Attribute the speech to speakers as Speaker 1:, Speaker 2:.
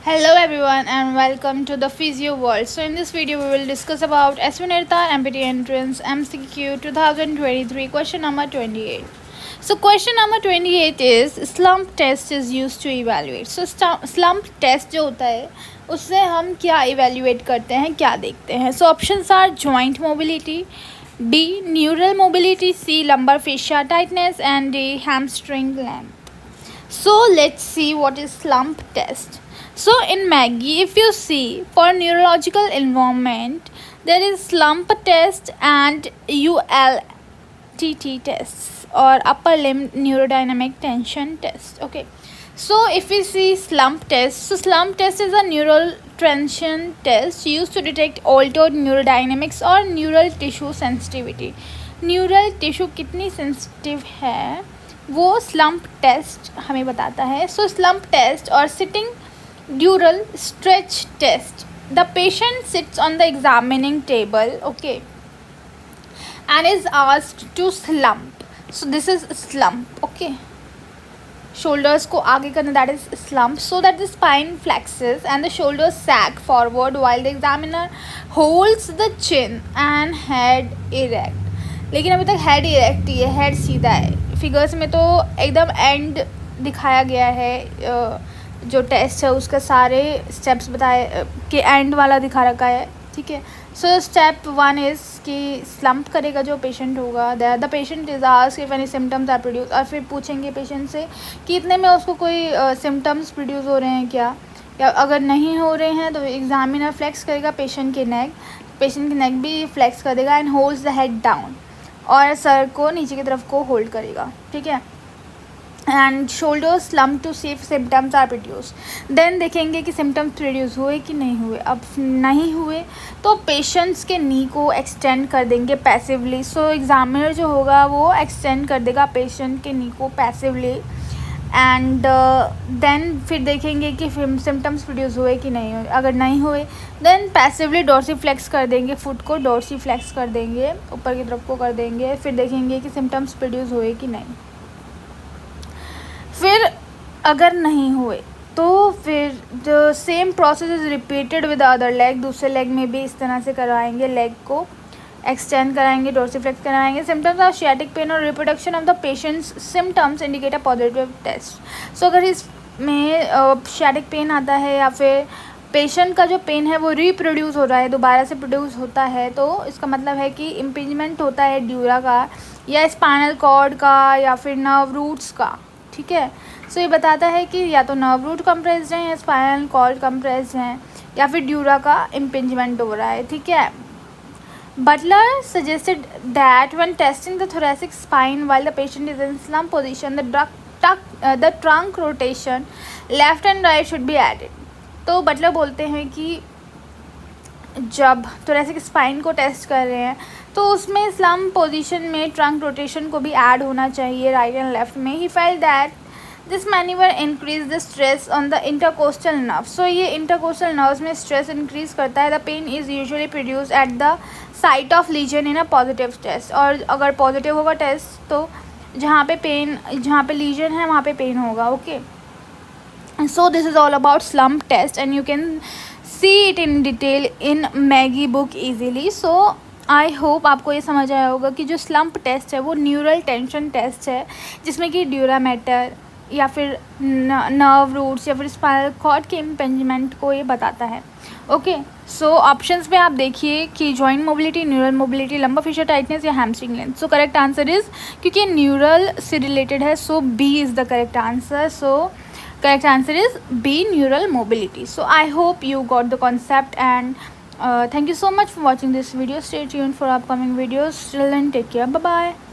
Speaker 1: Hello everyone and welcome to the Physio World. So in this video we will discuss about Asvinirtha MPT Entrance MCQ 2023 question number 28. So question number 28 is slump test is used to evaluate. So slump test जो होता है उससे हम क्या evaluate करते हैं, क्या देखते हैं. So options are joint mobility, B neural mobility, C lumbar fascia tightness and D hamstring length. So let's see what is slump test. So in Maggie, if you see for neurological involvement, there is slump test and ULTT tests or upper limb neurodynamic tension test. Okay. So if we see slump test, so slump test is a neural tension test used to detect altered neurodynamics or neural tissue sensitivity. Neural tissue कितनी sensitive है वो slump test हमें बताता है. So slump test और sitting dural stretch test. The patient sits on the examining table, okay, and is asked to slump. So this is slump, okay. Shoulders को आगे करना, that is slump. So that the spine flexes and the shoulders sag forward while the examiner holds the chin and head erect. लेकिन अभी तक head erect ही है, head सीधा है. Figures में तो एकदम एंड दिखाया गया है. जो टेस्ट है उसका सारे स्टेप्स बताए कि एंड वाला दिखा रखा है, ठीक है. सो स्टेप 1 इज़ कि स्लम्प करेगा जो पेशेंट होगा. The patient is asked if any symptoms are produce. और फिर पूछेंगे पेशेंट से कि इतने में उसको कोई सिम्टम्स प्रोड्यूस हो रहे हैं क्या, या अगर नहीं हो रहे हैं तो एग्जामिनर फ्लेक्स करेगा पेशेंट के नेक भी फ्लेक्स कर देगा and holds the head down, और सर को नीचे की तरफ को होल्ड करेगा, ठीक है. And shoulders slump to see if symptoms are produce. Then देखेंगे कि सिम्टम्स प्रोड्यूस हुए कि नहीं हुए. अब नहीं हुए तो पेशेंट्स के नी को एक्सटेंड कर देंगे पैसिवली. सो एग्जामिनर जो होगा वो एक्सटेंड कर देगा पेशेंट के नी को पैसिवली. एंड देन फिर देखेंगे कि सिम्टम्स प्रोड्यूस हुए कि नहीं हुए. अगर नहीं हुए देन पैसिवली डोर्सी फ्लेक्स कर देंगे, फुट को डोर्सी फ्लेक्स कर देंगे, ऊपर की तरफ को कर देंगे. फिर देखेंगे कि सिम्टम्स प्रोड्यूस हुए कि नहीं. फिर अगर नहीं हुए तो फिर the same process is repeated with other leg. दूसरे लेग में भी इस तरह से कराएंगे, लेग को एक्सटेंड कराएंगे, डोर्सिफ्लेक्स कराएंगे. सिम्टम्स ऑफ शियाटिक पेन और reproduction of the patients symptoms indicate a positive test. So अगर इसमें शियाटिक पेन आता है या फिर पेशेंट का जो पेन है वो रिप्रोड्यूस हो रहा है, दोबारा से प्रोड्यूस होता है, तो इसका मतलब है कि इम्पिंजमेंट होता है ड्यूरा का या स्पाइनल कॉर्ड का या फिर नर्व रूट्स का, ठीक है. सो ये बताता है कि या तो नर्व रूट कंप्रेस्ड हैं या स्पाइनल कॉर्ड कंप्रेस्ड हैं या फिर ड्यूरा का इम्पिंजमेंट हो रहा है, ठीक है. Butler suggested that when testing the thoracic spine while the patient is in slump position, the trunk rotation left and right should be added. तो बटलर बोलते हैं कि जब thoracic spine को टेस्ट कर रहे हैं तो उसमें स्लम्प पोजीशन में ट्रंक रोटेशन को भी ऐड होना चाहिए राइट एंड लेफ्ट में. He felt that this manoeuvre increase the stress on the intercostal nerve. So ये इंटरकोस्टल नर्व्स में स्ट्रेस इंक्रीज करता है. The pain is usually produce at the site of lesion in a positive test. और अगर positive होगा test तो जहाँ पे लीजन है वहाँ पे पेन होगा, okay. So this is all about slump test and you can see it in detail in Magee book easily. So I hope आपको ये समझ आया होगा कि जो स्लम्प टेस्ट है वो न्यूरल टेंशन टेस्ट है, जिसमें कि ड्यूरा मैटर या फिर नर्व रूट्स या फिर स्पाइनल कॉर्ड के इम्पिंजमेंट को ये बताता है, ओके. सो ऑप्शंस में आप देखिए कि joint mobility, neural mobility, lumbar fisher tightness या hamstring length. So correct answer is, क्योंकि न्यूरल से रिलेटेड है, so B is the correct answer. So correct answer is B, neural mobility. So I hope you got the concept and thank you so much for watching this video. Stay tuned for upcoming videos. Till then, take care. Bye bye.